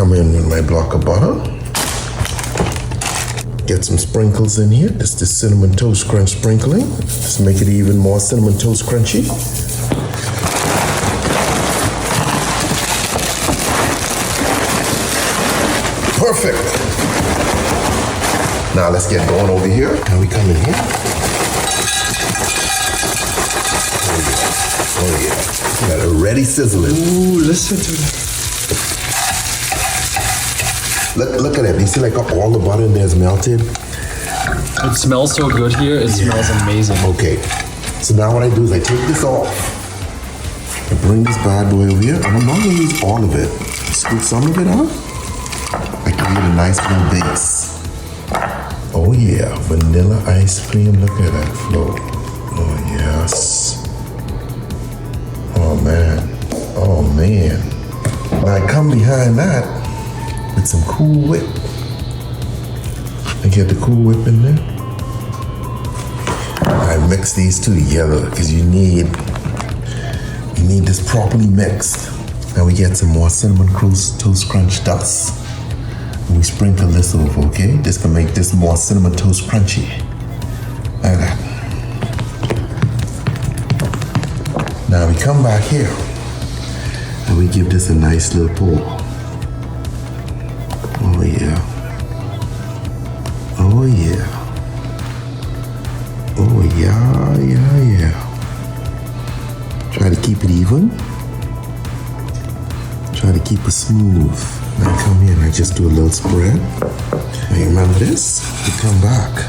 come in with my block of butter. Get some sprinkles in here. This is cinnamon toast crunch sprinkling. Just make it even more cinnamon toast crunchy. Perfect. Now let's get going over here. Now we come in here. Oh yeah. Got it ready sizzling. Ooh, listen to that. Look at that. You see like all the butter in there is melted? It smells so good here. It smells amazing. Okay. So now what I do is I take this off. I bring this bad boy over here. I'm not gonna use all of it. Scoop some of it out. I create a nice little base. Oh yeah, vanilla ice cream. Look at that flow. Oh yes. Oh man. Oh man. Now I come behind that with some Cool Whip. I get the Cool Whip in there. I mix these two together because you need this properly mixed. Now we get some more cinnamon toast crunch dust. And we sprinkle this over, okay? This can make this more cinnamon toast crunchy. Like that. Now we come back here and we give this a nice little pour. Oh yeah. Oh yeah. Oh yeah, yeah, yeah. Try to keep it even. Try to keep it smooth. Now I come here and I just do a little spread. Now you remember this? We come back.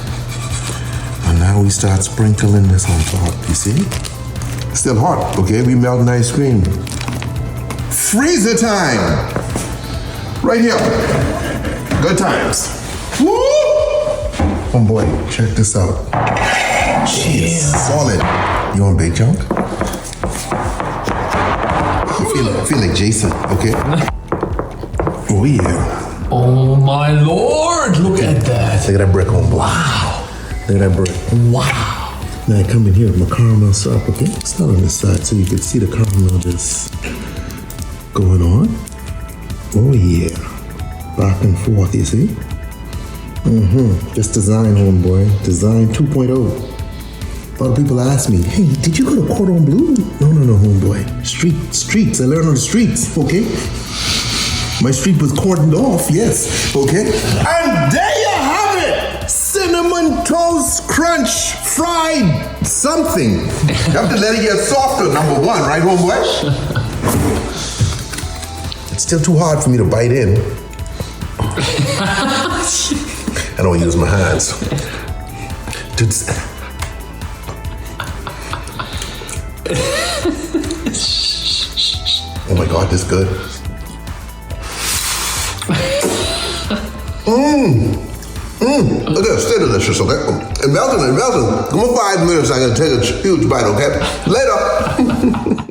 And now we start sprinkling this on top, you see? It's still hot, okay? We melting ice cream. Freezer time! Right here. Good times. Woo! Oh boy, check this out. Jeez, solid. You want big chunk? I feel like Jason, okay? Oh yeah. Oh my lord, look at that. Look at that brick, homeboy. Wow. Look at that brick. Wow. Now I come in here with my caramel syrup, okay? Start on this side so you can see the caramel just going on. Oh yeah. Back and forth, you see? Just design, homeboy. Design 2.0. A lot of people ask me, hey, did you go to Cordon Bleu? No, homeboy. Streets. I learned on the streets, okay? My street was cordoned off, yes, okay? And there you have it! Cinnamon toast crunch fried something. You have to let it get softer, number one, right, homeboy? It's still too hard for me to bite in. I don't use my hands. Oh my God, this good. Look at this, stay delicious, okay? It melted. Give me 5 minutes, I gotta take a huge bite, okay? Later.